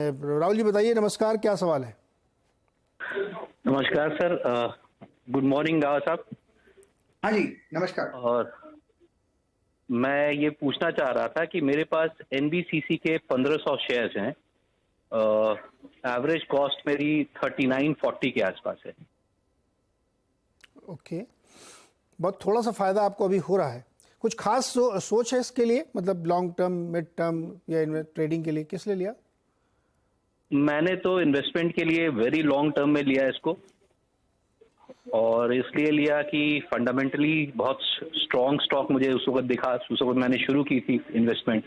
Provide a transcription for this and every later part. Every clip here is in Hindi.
राहुल जी बताइए, नमस्कार, क्या सवाल है? नमस्कार सर। गुड मॉर्निंग राव साहब। हाँ जी, नमस्कार। और मैं ये पूछना चाह रहा था कि मेरे पास एनबीसीसी के 1500 शेयर्स हैं। एवरेज कॉस्ट मेरी 3940 के आसपास है। ओके, बहुत थोड़ा सा फायदा आपको अभी हो रहा है। कुछ खास सोच है इसके लिए, मतलब लॉन्ग टर्म, मिड टर्म या ट्रेडिंग के लिए, किस लिए लिया? मैंने तो इन्वेस्टमेंट के लिए वेरी लॉन्ग टर्म में लिया इसको, और इसलिए लिया कि फंडामेंटली बहुत स्ट्रॉन्ग स्टॉक मुझे उस वक्त दिखा। उस वक्त मैंने शुरू की थी इन्वेस्टमेंट।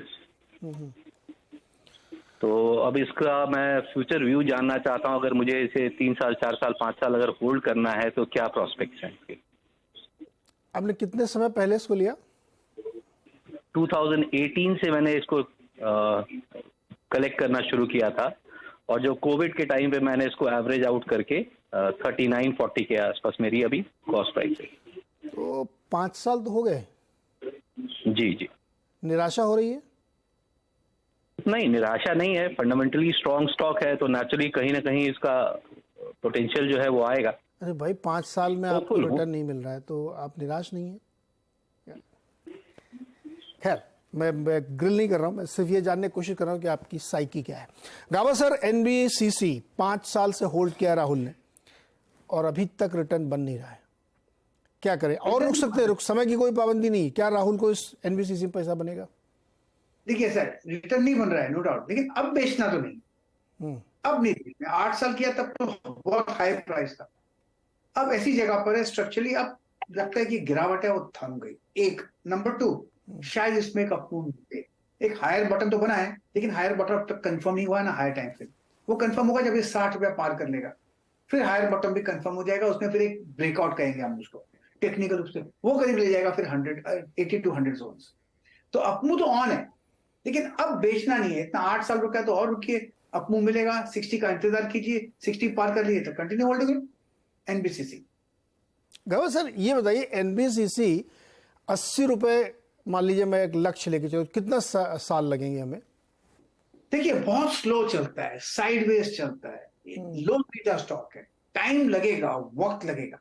तो अब इसका मैं फ्यूचर व्यू जानना चाहता हूं। अगर मुझे इसे 3 साल, 4 साल, 5 साल अगर होल्ड करना है तो क्या प्रोस्पेक्ट्स हैं इसके? आपने कितने समय पहले इसको लिया? 2018 से मैंने इसको कलेक्ट करना शुरू किया था, और जो कोविड के टाइम पे मैंने इसको एवरेज आउट करके 3940 के आसपास मेरी अभी कॉस्ट प्राइस है। तो 5 साल तो हो गए। जी जी। निराशा हो रही है? नहीं, निराशा नहीं है। फंडामेंटली स्ट्रॉन्ग स्टॉक है तो नेचुरली कहीं ना कहीं इसका पोटेंशियल जो है वो आएगा। अरे भाई, 5 साल में आपको Hopeful हूँ। रिटर्न नहीं मिल रहा है तो आप निराश नहीं है? खैर, मैं ग्रिल नहीं कर रहा हूँ, मैं सिर्फ ये जानने की कोशिश कर रहा हूँ कि आपकी साइकी क्या है। गावा सर, एनबीसीसी 5 साल से होल्ड किया राहुल ने और अभी तक रिटर्न बन नहीं रहा है, क्या करें? और रुक सकते हैं, रुक, समय की कोई पाबंदी नहीं। क्या राहुल को इस एनबीसीसी में पैसा बनेगा? देखिए सर, रिटर्न नहीं बन रहा है, नो डाउट, लेकिन अब बेचना तो नहीं। अब नहीं बेचना। 8 साल किया तब तो बहुत हाई प्राइस था। अब ऐसी जगह पर है स्ट्रक्चरली, अब लगता है कि गिरावट है वो थम गई। एक नंबर 2, शायद इसमें एक अपूर्ण एक हायर बटन तो बना है, लेकिन हायर बटन अब तक कंफर्म नहीं हुआ है ना हायर टाइम फ्रेम। वो कंफर्म होगा जब ये 60 रुपया पार कर लेगा, फिर हायर बटन भी कंफर्म हो जाएगा। उसमें फिर एक ब्रेकआउट कहेंगे हम उसको टेक्निकल रूप से, वो करीब ले जाएगा फिर 80 टू 100 जोन्स। तो अपमू तो ऑन है, लेकिन अब बेचना नहीं है। इतना 8 साल रुका है तो और रुकिए, अपमू मिलेगा। 60 का इंतजार कीजिए, 60 पार कर लिए तो कंटिन्यू होल्डिंग एनबीसीसी। गावा सर, ये बताइए, एनबीसीसी 80 रुपए मान लीजिए मैं एक लक्ष्य लेके चलो, कितना साल लगेंगे हमें? देखिए, बहुत स्लो चलता है, साइडवेज चलता है, लो बीटा स्टॉक है, टाइम लगेगा, वक्त लगेगा।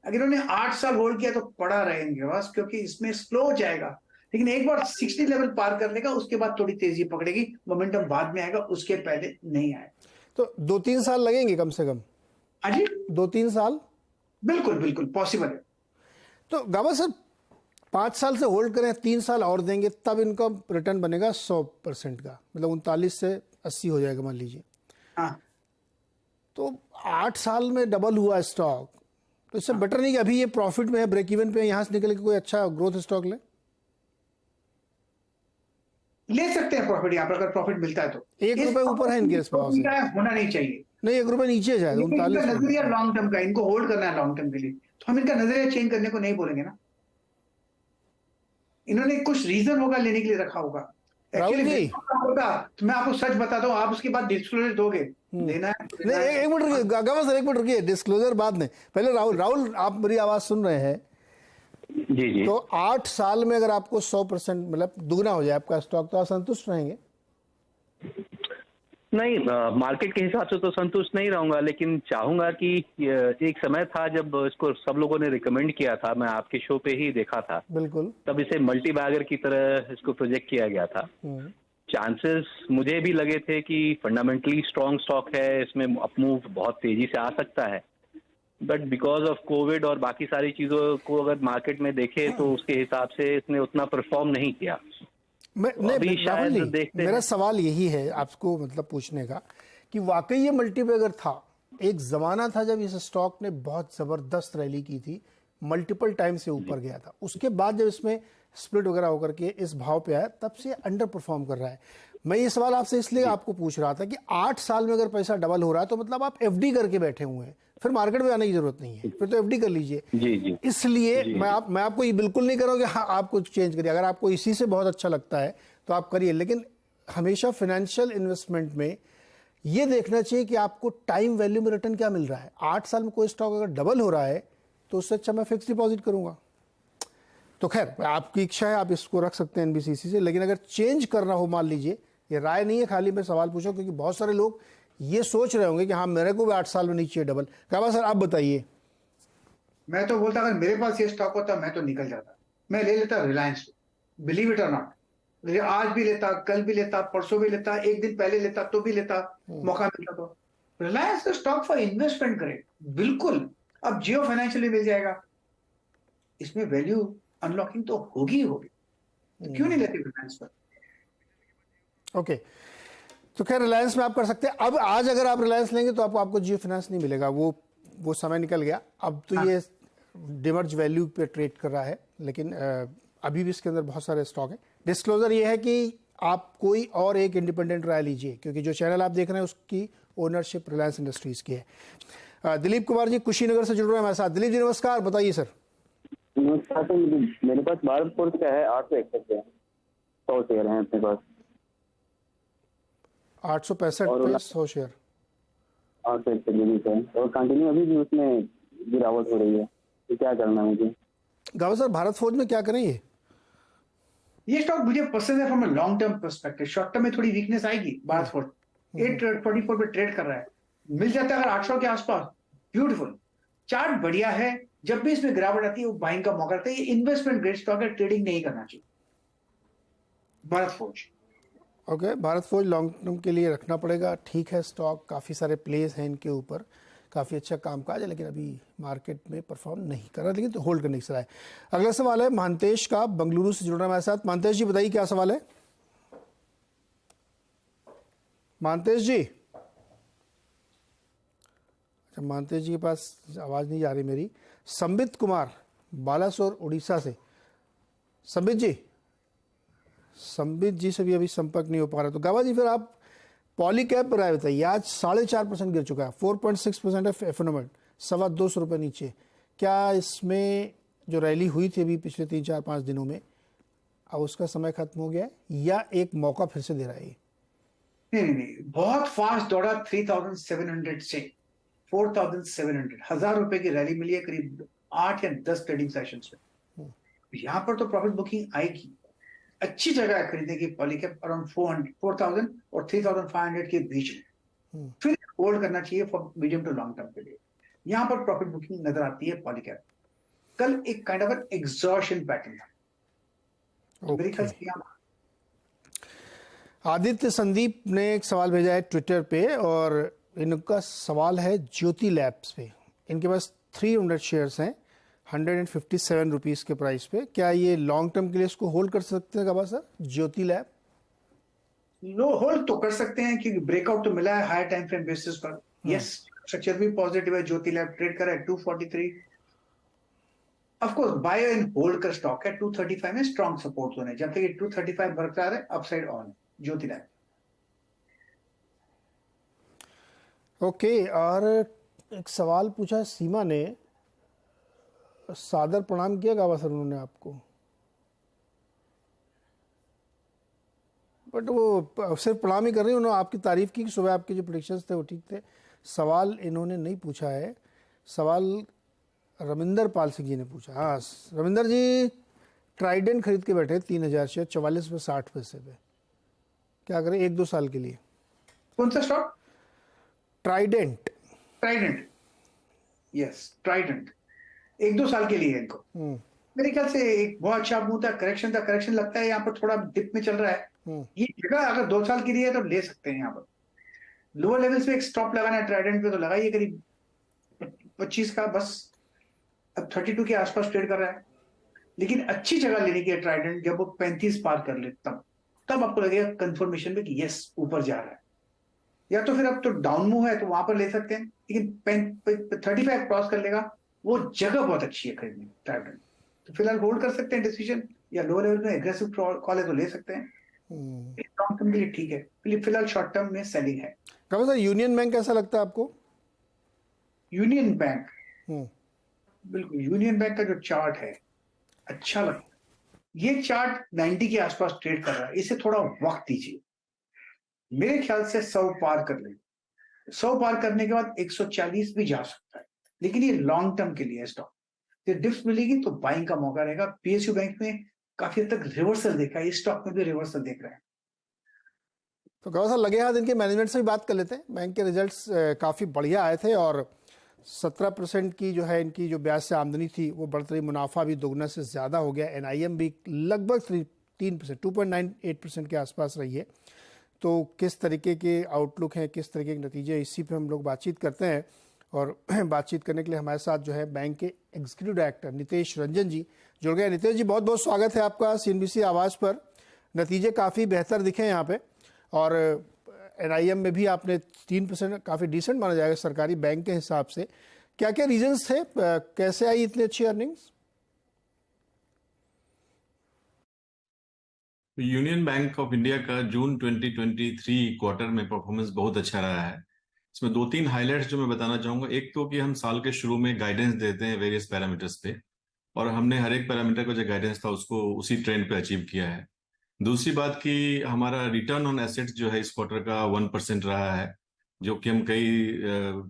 अगर उन्होंने 8 साल होल्ड किया तो पड़ा रहेंगे बस, क्योंकि इसमें स्लो जाएगा। लेकिन एक बार 60 लेवल पार कर लेगा, उसके बाद थोड़ी तेजी पकड़ेगी, मोमेंटम बाद में आएगा, उसके पहले नहीं आएगा। तो 2-3 साल लगेंगे कम से कम? हाँ जी, 2-3 साल बिल्कुल बिल्कुल पॉसिबल है। तो गावा सर, 5 साल से होल्ड करें, 3 साल और देंगे, तब इनका रिटर्न बनेगा 100% का, मतलब 39 से 80 हो जाएगा मान लीजिए। हाँ, तो 8 साल में डबल हुआ स्टॉक, तो इससे बेटर नहीं कि अभी ये प्रॉफिट में है, ब्रेक इवन पे, यहां से निकल के कोई अच्छा ग्रोथ स्टॉक ले सकते हैं प्रॉफिट यहाँ पर, अगर प्रॉफिट मिलता है तो। 1 रुपए ऊपर है इनके पास से। होना नहीं चाहिए, नहीं, 1 रुपए नीचे जाए, लेकिन इनका 39 नजरिया लॉन्ग टर्म का, इनको होल्ड करना है लॉन्ग टर्म के लिए, तो हम इनका नजरिया चेंज करने को नहीं बोलेंगे ना। इन्होंने कुछ रीजन होगा लेने के लिए रखा होगा। राहुल जी, होगा तो मैं आपको सच बताता हूँ, आप उसके बाद डिस्क्लोजर दोगे, देना है नहीं, एक मिनट रुकिए गावा सर, एक मिनट रुकिए, डिस्क्लोजर बाद में, पहले राहुल आप मेरी आवाज सुन रहे हैं? जी जी। तो 8 साल में अगर आपको 100% मतलब दुगना हो जाए आपका स्टॉक, तो आप संतुष्ट रहेंगे? नहीं, मार्केट के हिसाब से तो संतुष्ट नहीं रहूंगा, लेकिन चाहूंगा कि एक समय था जब इसको सब लोगों ने रिकमेंड किया था, मैं आपके शो पे ही देखा था, बिल्कुल। तब इसे मल्टी बैगर की तरह इसको प्रोजेक्ट किया गया था। चांसेस मुझे भी लगे थे कि फंडामेंटली स्ट्रॉन्ग स्टॉक है, इसमें अपमूव बहुत तेजी से आ सकता है, बट बिकॉज ऑफ कोविड और बाकी सारी चीजों को अगर मार्केट में देखे तो उसके हिसाब से इसने उतना परफॉर्म नहीं किया। नहीं, राहुल जी, मेरा सवाल यही है आपको मतलब पूछने का कि वाकई ये मल्टीबैगर था। एक जमाना था जब इस स्टॉक ने बहुत जबरदस्त रैली की थी, मल्टीपल टाइम से ऊपर गया था, उसके बाद जब इसमें स्प्लिट वगैरह होकर के इस भाव पे आया, तब से अंडर परफॉर्म कर रहा है। मैं ये सवाल आपसे इसलिए आपको पूछ रहा था कि 8 साल में अगर पैसा डबल हो रहा है तो मतलब आप एफडी करके बैठे हुए हैं, फिर मार्केट में आने की जरूरत नहीं है, फिर तो एफडी कर लीजिए। जी जी। इसलिए मैं आपको ये बिल्कुल नहीं कर रहा हूं कि हाँ आप कुछ चेंज करिए, अगर आपको इसी से बहुत अच्छा लगता है तो आप करिए, लेकिन हमेशा फाइनेंशियल इन्वेस्टमेंट में ये देखना चाहिए कि आपको टाइम वैल्यू में रिटर्न क्या मिल रहा है। 8 साल में कोई स्टॉक अगर डबल हो रहा है तो उससे अच्छा मैं फिक्स डिपॉजिट करूंगा। तो खैर, आपकी इच्छा है, आप इसको रख सकते हैं एनबीसीसी से, लेकिन अगर चेंज करना हो मान लीजिए ये राय नहीं है, खाली मैं सवाल पूछा क्योंकि बहुत सारे लोग ये सोच रहे होंगे कि हाँ मेरे को भी 8 साल में नहीं चाहिए डबल। काबा सर आप बताइए। मैं तो बोलता अगर मेरे पास ये स्टॉक होता मैं तो निकल जाता, मैं ले लेता रिलायंस, बिलीव इट और नॉट। आज भी लेता, कल भी लेता, परसों भी लेता, एक दिन पहले लेता तो भी लेता, मौका मिलता तो। रिलायंस का स्टॉक फॉर इन्वेस्टमेंट करे बिल्कुल। अब जियो फाइनेंशियली मिल जाएगा, इसमें वैल्यू अनलॉकिंग तो होगी ही होगी, तो क्यों नहीं लेते रिलायंस पर। ओके, तो खैर रिलायंस में आप कर सकते हैं। अब आज अगर आप रिलायंस लेंगे तो आपको जियो फाइनेंस नहीं मिलेगा, वो समय निकल गया। अब तो ये डिमर्ज वैल्यू पे ट्रेड कर रहा है, लेकिन अभी भी इसके अंदर बहुत सारे स्टॉक हैं। डिस्क्लोजर ये है कि आप कोई और एक इंडिपेंडेंट राय लीजिए, क्योंकि जो चैनल आप देख रहे हैं उसकी ओनरशिप रिलायंस इंडस्ट्रीज की है। दिलीप कुमार जी कुशीनगर से जुड़ रहे हैं हमारे साथ। दिलीप जी नमस्कार, बताइए सर। नमस्कार सर, मेरे पास भारत फोर्ज का है 861 पे 100 शेयर हैं अपने पास। 865 पे 100 शेयर 861 है और कंटिन्यू अभी भी उसमें गिरावट हो रही है, तो क्या करना है मुझे? गाँव सर भारत फौज में क्या करें? ये स्टॉक मुझे पसंद है from a long term perspective. Short term में थोड़ी वीकनेस आएगी। भारत फोर्ज 824 पे ट्रेड कर रहा है, मिल जाता है अगर 800 के आसपास, ब्यूटीफुल। चार्ट बढ़िया है, जब भी इसमें गिरावट आती है वो बाइंग का मौका रहता है। ये इन्वेस्टमेंट ग्रेड स्टॉक है, ट्रेडिंग नहीं करना चाहिए भारत फौज। ओके, भारत फौज लॉन्ग टर्म के लिए रखना पड़ेगा, ठीक है। स्टॉक काफ़ी सारे प्लेस हैं इनके ऊपर, काफ़ी अच्छा कामकाज है, लेकिन अभी मार्केट में परफॉर्म नहीं कर रहा, लेकिन तो होल्ड करने की सलाह है। अगला सवाल है महंतेश का, बंगलुरु से जुड़ रहा है हमारे साथ। महंतेश जी बताइए क्या सवाल है। महंतेश जी, अच्छा महंतेश जी के पास आवाज़ नहीं जा रही मेरी। संबित कुमार बालासोर उड़ीसा से। संबित जी से भी अभी संपर्क नहीं हो पा रहा। तो गावा जी फिर आप पॉलीकैब पर आए बताइए। आज 4.5% गिर चुका है, 4.6% है फेनोमेनल, 225 रुपये नीचे। क्या इसमें जो रैली हुई थी अभी पिछले 3-4-5 दिनों में, अब उसका समय खत्म हो गया है या एक मौका फिर से दे रहा है? नहीं, बहुत फास्ट दौड़ा 3700 से 4700, 1000 रुपए की रैली मिली है करीब 8 या 10 ट्रेडिंग सेशंस में। यहां पर तो प्रॉफिट बुकिंग आएगी। अच्छी जगह है खरीदने की पॉलीकैब, अराउंड 4000 और 3500 के बीच में। फिर होल्ड करना चाहिए for medium to long term के लिए। यहां पर प्रॉफिट बुकिंग नजर आती है पॉलीकैब। कल एक kind of an exhaustion pattern था मेरे ख्याल से। आदित्य संदीप ने एक सवाल भेजा है ट्विटर पे, और इनका सवाल है ज्योति लैब्स पे। इनके पास 300 शेयर्स हैं 157 रुपीज़ के प्राइस पे। क्या ये लॉन्ग टर्म के लिए इसको होल्ड कर सकते हैं कबा सर, ज्योति लैब? लो होल्ड तो कर सकते हैं क्योंकि ब्रेकआउट तो मिला है हायर टाइम फ्रेम बेसिस पर। यस, स्ट्रक्चर भी पॉजिटिव है। ज्योति लैब ट्रेड कर रहा है 243। Of course buy and hold का स्टॉक है। 235 में स्ट्रॉन्ग सपोर्ट जोन है, जब तक ये 235 बरकरार है अपसाइड ऑन है ज्योति लैब। ओके, और एक सवाल पूछा सीमा ने, सादर प्रणाम किया गावा सर उन्होंने आपको, बट वो सिर्फ प्रणाम ही कर रही, उन्होंने आपकी तारीफ की कि सुबह आपके जो प्रेडिक्शंस थे वो ठीक थे। सवाल इन्होंने नहीं पूछा है। सवाल रविंदर पाल सिंह जी ने पूछा। हाँ रविंदर जी, ट्राइडेंट खरीद के बैठे 3000 शेयर 44 में 60 पैसे पे, क्या करें 1-2 साल के लिए? कौन सा स्टॉक? ट्राइडेंट। यस, ट्राइडेंट 1-2 साल के लिए इनको मेरे ख्याल से एक बहुत अच्छा मूव था। करेक्शन लगता है यहाँ पर, थोड़ा डिप में चल रहा है। ये जगह अगर 2 साल के लिए है तो ले सकते हैं। यहाँ पर लोअर लेवल्स पे एक स्टॉप लगाना है ट्राइडेंट पे, तो लगाइए करीब 25 का बस। अब 32 के आसपास ट्रेड कर रहा है, लेकिन अच्छी जगह लेने की है ट्राइडेंट जब वो 35 पार कर ले, तब आपको लगेगा कंफर्मेशन में कि यस ऊपर जा रहा है। या तो फिर अब तो डाउन मूव है तो वहां पर ले सकते हैं, लेकिन 35 क्रॉस कर लेगा, वो जगह बहुत अच्छी है खरीदने ट्राइडेंट। तो फिलहाल होल्ड कर सकते हैं डिसीजन, या लो लेवल में एग्रेसिव कॉल है तो ले सकते हैं। लॉन्ग टर्म के लिए ठीक है, फिलहाल शॉर्ट टर्म में सेलिंग है। कब सर यूनियन बैंक कैसा लगता है आपको? यूनियन बैंक, बिल्कुल यूनियन बैंक का जो चार्ट है अच्छा लगता है। ये चार्ट 90 के आसपास ट्रेड कर रहा है, इसे थोड़ा वक्त दीजिए। मेरे ख्याल से 100 पार कर ले, 100 पार करने के बाद 140 भी जा सकता है, लेकिन ये लॉन्ग टर्म के लिए स्टॉक। डिप्स मिलेगी तो बाइंग का मौका रहेगा। पीएसयू बैंक में काफी हद तक रिवर्सल देखा है, इस स्टॉक में भी रिवर्सल देख रहे हैं। तो गौरव साहब, लगे हाथ इनके मैनेजमेंट से भी बात कर लेते हैं। बैंक के रिजल्ट्स काफ़ी बढ़िया आए थे और 17% की जो है इनकी जो ब्याज से आमदनी थी वो बढ़ रही, मुनाफा भी दोगुना से ज़्यादा हो गया। NIM भी लगभग 3%, 2.98% के आसपास रही है। तो किस तरीके के आउटलुक हैं, किस तरीके के नतीजे, इसी पे हम लोग बातचीत करते हैं। और बातचीत करने के लिए हमारे साथ जो है बैंक के एग्जीक्यूटिव डायरेक्टर नितेश रंजन जी जुड़ गए। नितेश जी, बहुत बहुत स्वागत है आपका CNBC आवाज़ पर। नतीजे काफ़ी बेहतर दिखे यहाँ पे और NIM में भी आपने 3%, काफ़ी डिसेंट माना जाएगा सरकारी बैंक के हिसाब से। क्या क्या रीजंस थे, कैसे आई इतनी अच्छी earnings? Union bank of India का जून 2023 क्वार्टर में परफॉर्मेंस बहुत अच्छा रहा है। इसमें 2-3 हाइलाइट्स जो मैं बताना चाहूंगा। एक तो कि हम साल के शुरू में गाइडेंस देते हैं वेरियस पैरामीटर्स पे, और हमने हर एक पैरामीटर का जो गाइडेंस था उसको उसी ट्रेंड पे अचीव किया है। दूसरी बात कि हमारा रिटर्न ऑन एसेट्स जो है इस क्वार्टर का 1% रहा है, जो कि हम कई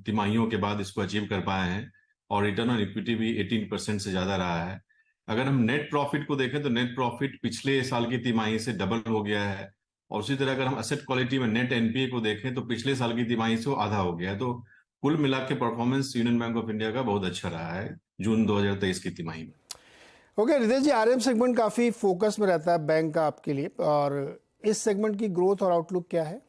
तिमाहियों के बाद इसको अचीव कर पाए हैं। और रिटर्न ऑन इक्विटी भी 18% से ज्यादा रहा है। अगर हम नेट प्रॉफिट को देखें तो नेट प्रॉफिट पिछले साल की तिमाही से डबल हो गया है। और उसी तरह अगर हम एसेट क्वालिटी में नेट NPA को देखें तो पिछले साल की तिमाही से वो आधा हो गया है। तो कुल मिला के performance union bank of India का बहुत अच्छा रहा है जून 2023 की तिमाही में। ओके नितेश जी, RM सेगमेंट काफ़ी फोकस में रहता है बैंक का आपके लिए, और इस सेगमेंट की ग्रोथ और आउटलुक क्या है?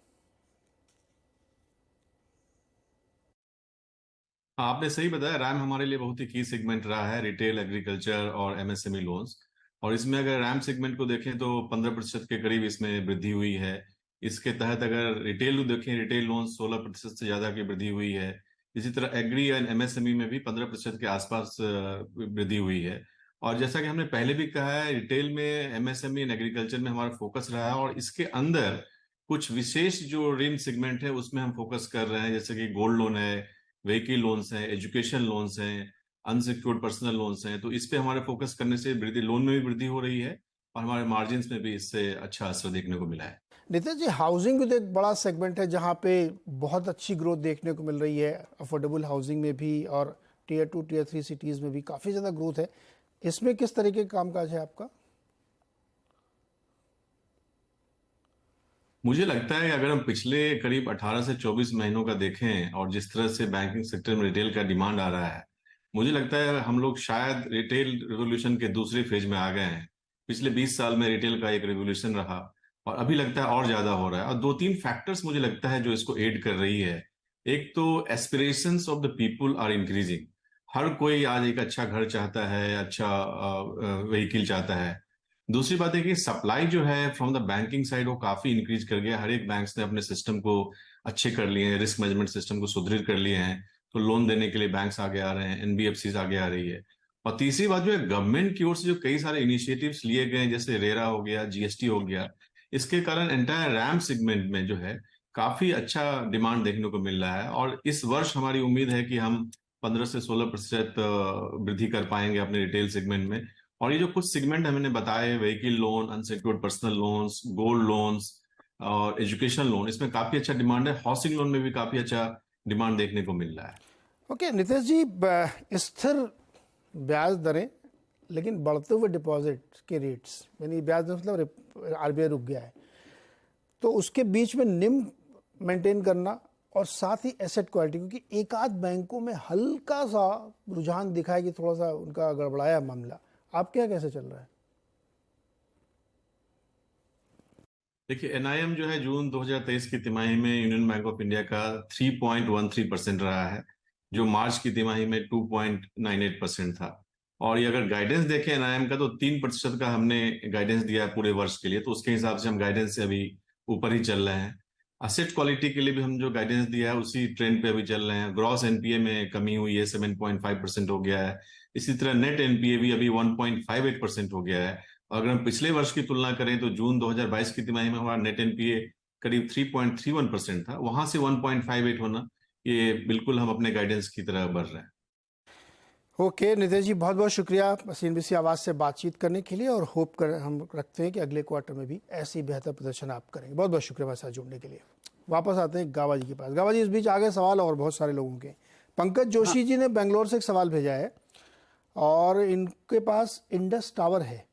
आपने सही बताया, रैम हमारे लिए बहुत ही की सेगमेंट रहा है, रिटेल, एग्रीकल्चर और MSME लोन्स। और इसमें अगर रैम सेगमेंट को देखें तो 15% के करीब इसमें वृद्धि हुई है। इसके तहत अगर रिटेल देखें, रिटेल लोन 16% से ज्यादा की वृद्धि हुई है। इसी तरह एग्री एंड MSME में भी 15% के आसपास वृद्धि हुई है। और जैसा कि हमने पहले भी कहा है, रिटेल में, MSME एंड एग्रीकल्चर में हमारा फोकस रहा है। और इसके अंदर कुछ विशेष जो ऋण सेगमेंट है उसमें हम फोकस कर रहे हैं, जैसे कि गोल्ड लोन है, व्हीकल लोन्स हैं, एजुकेशन लोन्स हैं, अनसिक्योर्ड पर्सनल लोन्स हैं। तो इस पे हमारे फोकस करने से वृद्धि, लोन में भी वृद्धि हो रही है और हमारे मार्जिन्स में भी इससे अच्छा असर देखने को मिला है। नितेश जी, हाउसिंग भी तो एक बड़ा सेगमेंट है जहाँ पे बहुत अच्छी ग्रोथ देखने को मिल रही है। अफोर्डेबल हाउसिंग में भी और Tier 2, Tier 3 सिटीज़ में भी काफ़ी ज़्यादा ग्रोथ है। इसमें किस तरीके का कामकाज है आपका? मुझे लगता है कि अगर हम पिछले करीब 18 से 24 महीनों का देखें और जिस तरह से बैंकिंग सेक्टर में रिटेल का डिमांड आ रहा है, मुझे लगता है हम लोग शायद रिटेल रिवोल्यूशन के दूसरे फेज में आ गए हैं। पिछले 20 साल में रिटेल का एक रिवोल्यूशन रहा और अभी लगता है और ज्यादा हो रहा है। और 2-3 फैक्टर्स मुझे लगता है जो इसको एड कर रही है। एक तो aspirations of the people are increasing. हर कोई आज एक अच्छा घर चाहता है, अच्छा व्हीकल चाहता है। दूसरी बात है कि सप्लाई जो है फ्रॉम द बैंकिंग साइड वो काफी इंक्रीज कर गया। हर एक बैंक्स ने अपने सिस्टम को अच्छे कर लिए हैं, रिस्क मैनेजमेंट सिस्टम को सुदृढ़ कर लिए हैं। तो लोन देने के लिए बैंक्स आगे आ रहे हैं, NBFCs आगे आ रही है। और तीसरी बात जो है, गवर्नमेंट की ओर से जो कई सारे इनिशिएटिव्स लिए गए, जैसे रेरा हो गया, GST हो गया, इसके कारण एंटायर रैम सेगमेंट में जो है काफी अच्छा डिमांड देखने को मिल रहा है। और इस वर्ष हमारी उम्मीद है कि हम 15 से 16% वृद्धि कर पाएंगे अपने रिटेल सेगमेंट में। और ये जो कुछ सेगमेंट हमने बताए, vehicle loan, unsecured personal loans, gold loans और एजुकेशन लोन, इसमें काफी अच्छा डिमांड है। हाउसिंग लोन में भी काफी अच्छा डिमांड देखने को मिल रहा है। ओके नितेश जी, स्थिर ब्याज दरें लेकिन बढ़ते हुए डिपॉजिट के रेट्स, यानी ब्याज दर मतलब RBI रुक गया है, तो उसके बीच में निम मेंटेन करना और साथ ही एसेट क्वालिटी, क्योंकि एक आध बैंकों में हल्का सा रुझान दिखा है कि थोड़ा सा उनका गड़बड़ाया मामला, आपके यहाँ कैसे चल रहा है? देखिए, NIM जो है जून 2023 की तिमाही में यूनियन बैंक ऑफ इंडिया का 3.13% रहा है, जो मार्च की तिमाही में 2.98% था। और ये अगर गाइडेंस देखें NIM का, तो 3% का हमने गाइडेंस दिया है पूरे वर्ष के लिए। तो उसके हिसाब से हम गाइडेंस से अभी ऊपर ही चल रहे हैं। असेट क्वालिटी के लिए भी हम जो गाइडेंस दिया है उसी ट्रेंड पे अभी चल रहे हैं। ग्रॉस NPA में कमी हुई है, 7.5% हो गया है। इसी तरह नेट NPA भी अभी 1.58% हो गया है। अगर हम पिछले वर्ष की तुलना करें तो जून 2022 की तिमाही में हमारा नेट NPA करीब 3.31% था, वहां से 1.58 होना, ये बिल्कुल हम अपने गाइडेंस की तरह बढ़ रहे हैं। ओके नितेश जी, बहुत बहुत शुक्रिया CNBC आवाज़ से बातचीत करने के लिए, और हम रखते हैं कि अगले क्वार्टर में भी ऐसे ही बेहतर प्रदर्शन आप करेंगे। बहुत बहुत शुक्रिया हमारे साथ जुड़ने के लिए। वापस आते हैं गावा जी के पास। गावा जी, इस बीच आगे सवाल और बहुत सारे लोगों के। पंकज जोशी जी ने बेंगलोर से एक सवाल भेजा है और इनके पास इंडस टावर है,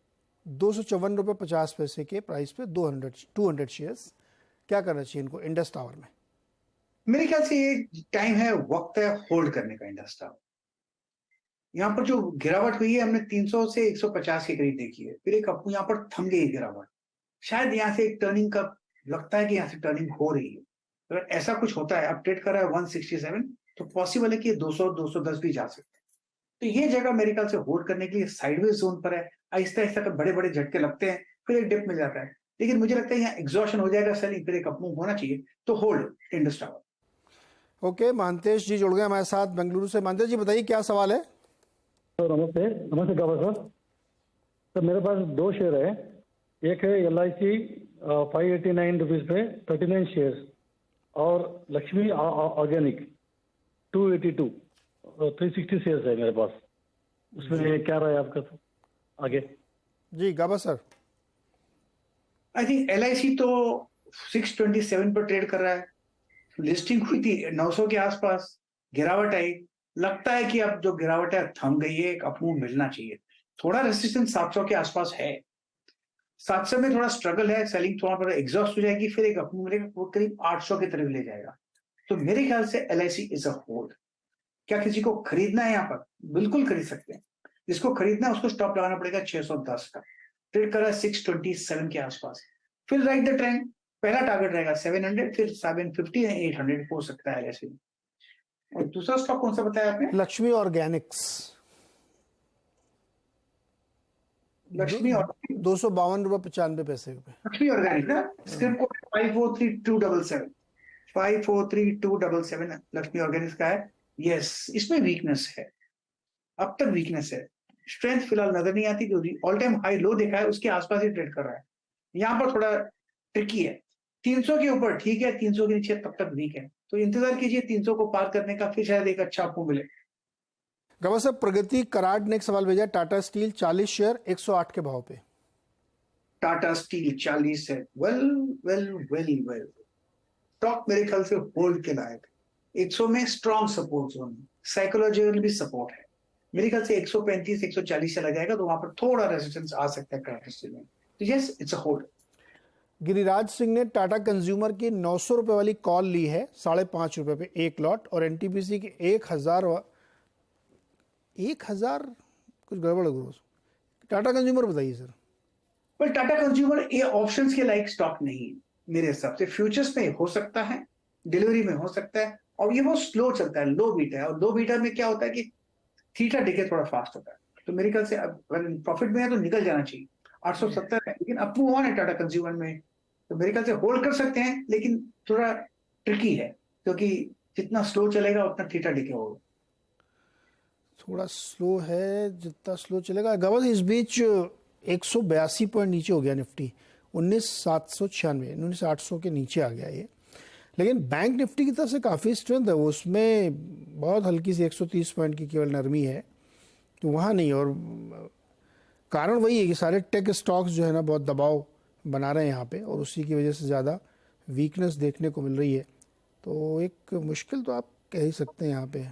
254 रुपये 50 पैसे के प्राइस पे 200 शेयर्स। क्या करना चाहिए इनको इंडस टावर में? मेरे ख्याल से ये टाइम है, वक्त है होल्ड करने का इंडस टावर। यहाँ पर जो गिरावट हुई है हमने 300 से 150 के करीब देखी है, फिर एक यहाँ पर थम गई गिरावट। शायद यहाँ से एक टर्निंग का लगता है कि यहाँ से टर्निंग हो रही है। अगर ऐसा कुछ होता है, अपडेट कर रहा है 167, तो पॉसिबल है कि 200-210 भी जा सकते हैं। तो ये जगह मेरे ख्याल से होल्ड करने के लिए साइडवेज जोन पर है। आहिस्ता आहिस्ता कर बड़े बड़े झटके लगते हैं, फिर एक डिप मिल जाता है, लेकिन मुझे लगता है यहाँ एग्जॉशन हो जाएगा सेलिंग, फिर एक अपमूव होना चाहिए, तो hold Indus Tower. Okay, Mahantesh ji जुड़ गए हमारे साथ बेंगलुरु से। महांतेश जी बताइए क्या सवाल है? तो नमस्ते गाबा सर, मेरे पास 2 शेयर है। एक है LIC 589 रुपीज पे 39 शेयर्स, और लक्ष्मी ऑर्गेनिक 282 360 शेयर्स है मेरे पास। उसमें क्या रहा है आपका आगे? जी गाबा सर। आई थिंक LIC तो 627 पर ट्रेड कर रहा है। लिस्टिंग हुई थी 900 के आसपास, गिरावट आई, लगता है कि अब जो गिरावट है थम गई है, एक अपमूव मिलना चाहिए। थोड़ा रेसिस्टेंस 700 के आसपास है, 700 में थोड़ा स्ट्रगल है, सेलिंग थोड़ा पर एग्जॉस्ट हो जाएगी, फिर एक अपमूव मिलेगा, वो करीब 800 की तरफ ले जाएगा। तो मेरे ख्याल से LIC इज अ होल्ड। क्या किसी को खरीदना है यहाँ पर? बिल्कुल खरीद सकते हैं। जिसको खरीदना है उसको स्टॉप लगाना पड़ेगा 610 का। ट्रेड कर रहा है 627 के आसपास। फिर राइट द ट्रेंड, पहला टारगेट रहेगा 700, फिर 750 या 800 हो सकता है LIC। और दूसरा स्टॉक कौन सा बताया आपने? लक्ष्मी ऑर्गेनिक्स। लक्ष्मी और 252 रुपये 95 पैसे पे। लक्ष्मी ऑर्गेनिक ना, स्क्रिप्ट कोड 543277 543277 लक्ष्मी ऑर्गेनिक्स का है। यस, इसमें वीकनेस है, अब तक वीकनेस है। स्ट्रेंथ फिलहाल नजर नहीं आती, क्योंकि ऑल टाइम हाई लो देखा है, उसके आसपास ही ट्रेड कर रहा है। यहाँ पर थोड़ा ट्रिकी है। 300 के ऊपर ठीक है, 300 के नीचे तब तक वीक है, तो इंतजार कीजिए 300 को पार करने का, फिर शायद एक अच्छा आपको मिले। गवा साहब, प्रगति कराड ने एक सवाल भेजा, टाटा स्टील 40 शेयर 108 के भाव पे। टाटा स्टील 40 है, वेल स्टॉक मेरे ख्याल से होल्ड के लायक। 100 में स्ट्रॉन्ग सपोर्ट जोन, साइकोलॉजिकल भी सपोर्ट है। मेरे ख्याल से 135 140 चला जाएगा, तो वहां पर थोड़ा रेजिस्टेंस आ सकता है टाटा स्टील में। तो yes, it's a hold. Giriraj Singh ने टाटा कंज्यूमर की 900 रुपए वाली कॉल ली है 5.5 रुपए पे एक लॉट, और NTPC की 1000 कुछ गड़बड़ है। टाटा कंज्यूमर बताइए सर। पर टाटा कंज्यूमर ये ऑप्शंस के लाइक स्टॉक नहीं है मेरे हिसाब से। फ्यूचर्स में हो सकता है, डिलीवरी में हो सकता है, और ये बहुत स्लो चलता है, लो बीटा है, और लो बीटा में क्या होता है कि थीटा डिके थोड़ा फास्ट होता है। तो मेरे ख्याल से अगर प्रॉफिट में है तो निकल जाना चाहिए। 870 है, लेकिन अप मूव ऑन है टाटा कंज्यूमर में, तो मेरे ख्याल से होल्ड कर सकते हैं, लेकिन थोड़ा ट्रिकी है, क्योंकि जितना स्लो चलेगा उतना थीटा डिके होगा। थोड़ा स्लो है, जितना स्लो चलेगा। गवा इस बीच 182 पॉइंट नीचे हो गया निफ्टी, 19,796 19,800 के नीचे आ गया ये। लेकिन बैंक निफ्टी की तरफ से काफ़ी स्ट्रेंथ है, उसमें बहुत हल्की सी 130 पॉइंट की केवल नरमी है, तो वहाँ नहीं। और कारण वही है कि सारे टेक स्टॉक्स जो है ना बहुत दबाव बना रहे हैं यहाँ पे, और उसी की वजह से ज़्यादा वीकनेस देखने को मिल रही है। तो एक मुश्किल तो आप कह ही सकते हैं यहाँ पे।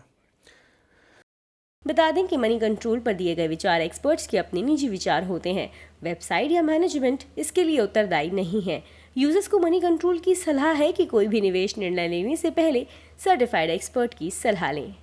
बता दें कि मनी कंट्रोल पर दिए गए विचार एक्सपर्ट्स के अपने निजी विचार होते हैं। वेबसाइट या मैनेजमेंट इसके लिए उत्तरदायी नहीं है। यूजर्स को मनी कंट्रोल की सलाह है कि कोई भी निवेश निर्णय लेने से पहले सर्टिफाइड एक्सपर्ट की सलाह लें।